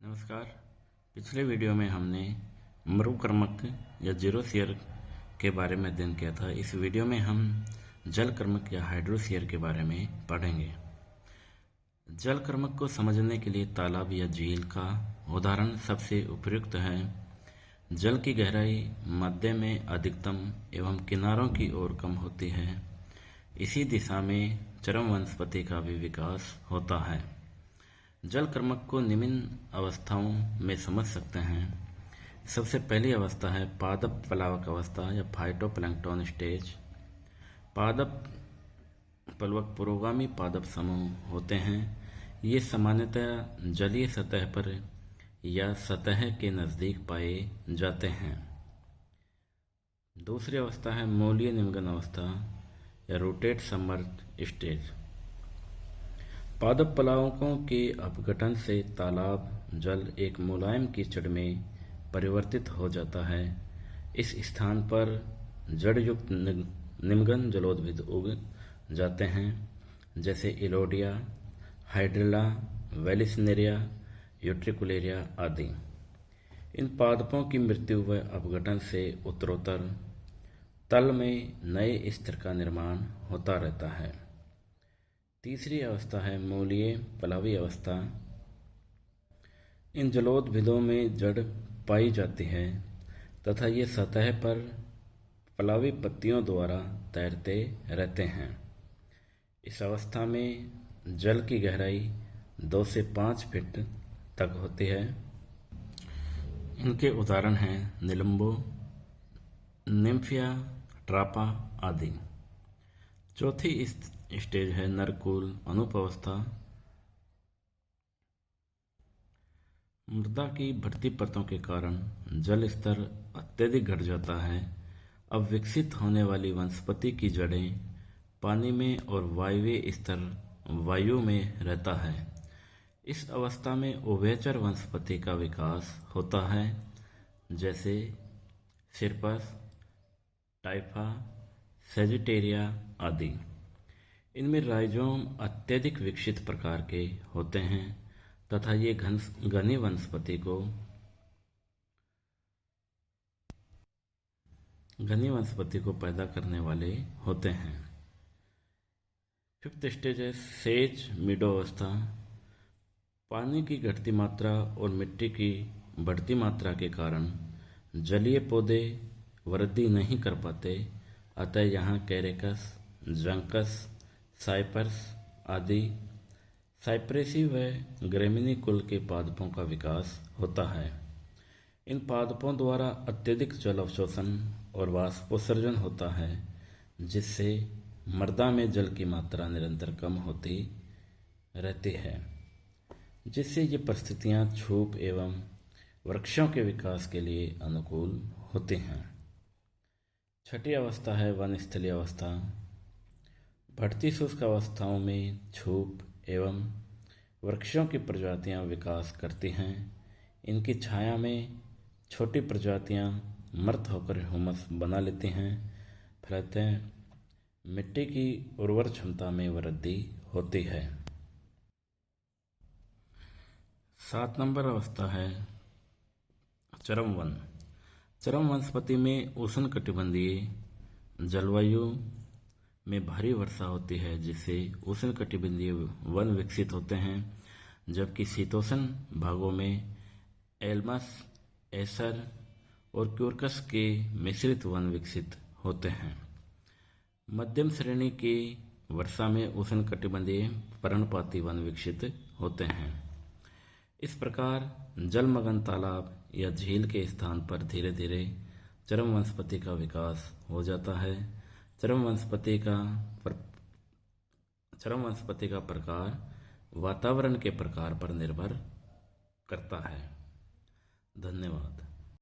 नमस्कार। पिछले वीडियो में हमने मरुकर्मक या जीरोस्फीयर के बारे में अध्ययन किया था। इस वीडियो में हम जलकर्मक या हाइड्रोस्फीयर के बारे में पढ़ेंगे। जलकर्मक को समझने के लिए तालाब या झील का उदाहरण सबसे उपयुक्त है। जल की गहराई मध्य में अधिकतम एवं किनारों की ओर कम होती है। इसी दिशा में चरम वनस्पति का भी विकास होता है। जलकर्मक को निम्न अवस्थाओं में समझ सकते हैं। सबसे पहली अवस्था है पादप प्लावक अवस्था या फाइटोप्लैंक्टन स्टेज। पादप प्लवक पुरोगामी पादप समूह होते हैं। ये सामान्यतः जलीय सतह पर या सतह के नज़दीक पाए जाते हैं। दूसरी अवस्था है मूलीय निम्न अवस्था या रूटेड सबमर्ज्ड स्टेज। पादप प्लावकों के अपघटन से तालाब जल एक मुलायम कीचड़ में परिवर्तित हो जाता है। इस स्थान पर जड़युक्त निम्न जलोद्भिद उग जाते हैं, जैसे इलोडिया, हाइड्रिला, वेलिसनेरिया, यूट्रिकुलेरिया आदि। इन पादपों की मृत्यु व अपघटन से उत्तरोत्तर तल में नए स्तर का निर्माण होता रहता है। तीसरी अवस्था है मूलीय प्लावी अवस्था। इन जलोद्भिदों में जड़ पाई जाती है तथा ये सतह पर प्लावी पत्तियों द्वारा तैरते रहते हैं। इस अवस्था में जल की गहराई 2 से 5 फीट तक होती है। इनके उदाहरण हैं निलंबो, निम्फिया, ट्रापा आदि। चौथी स्टेज है नरकुल अनुपवस्था। मृदा की बढ़ती परतों के कारण जल स्तर अत्यधिक घट जाता है। अब विकसित होने वाली वनस्पति की जड़ें पानी में और वायवीय स्तर वायु में रहता है। इस अवस्था में उभयचर वनस्पति का विकास होता है, जैसे सिरपस, टाइफा, सेजिटेरिया आदि। इनमें राइजोम अत्यधिक विकसित प्रकार के होते हैं तथा ये घनी वनस्पति को पैदा करने वाले होते हैं। फिफ्थ स्टेज है सेज मीडो अवस्था। पानी की घटती मात्रा और मिट्टी की बढ़ती मात्रा के कारण जलीय पौधे वृद्धि नहीं कर पाते, अतः यहाँ कैरेकस, जंकस, साइपर्स आदि साइप्रेसी व ग्रेमिनी कुल के पादपों का विकास होता है। इन पादपों द्वारा अत्यधिक जल अवशोषण और वाष्पोत्सर्जन होता है, जिससे मृदा में जल की मात्रा निरंतर कम होती रहती है, जिससे ये परिस्थितियाँ छूप एवं वृक्षों के विकास के लिए अनुकूल होती हैं। छठी अवस्था है वनस्थलीय अवस्था। बढ़ती शुष्क अवस्थाओं में छूप एवं वृक्षों की प्रजातियां विकास करती हैं। इनकी छाया में छोटी प्रजातियां मृत होकर ह्यूमस बना लेती हैं, फलतः मिट्टी की उर्वर क्षमता में वृद्धि होती है। 7 नंबर अवस्था है चरम वन। चरम वनस्पति में उष्णकटिबंधीय जलवायु में भारी वर्षा होती है, जिससे उष्णकटिबंधीय वन विकसित होते हैं, जबकि शीतोष्ण भागों में एल्मस, एसर और क्यूर्कस के मिश्रित वन विकसित होते हैं। मध्यम श्रेणी की वर्षा में उष्णकटिबंधीय पर्णपाती वन विकसित होते हैं। इस प्रकार जलमग्न तालाब या झील के स्थान पर धीरे धीरे चरम वनस्पति का विकास हो जाता है। चरम वनस्पति का प्रकार वातावरण के प्रकार पर निर्भर करता है। धन्यवाद।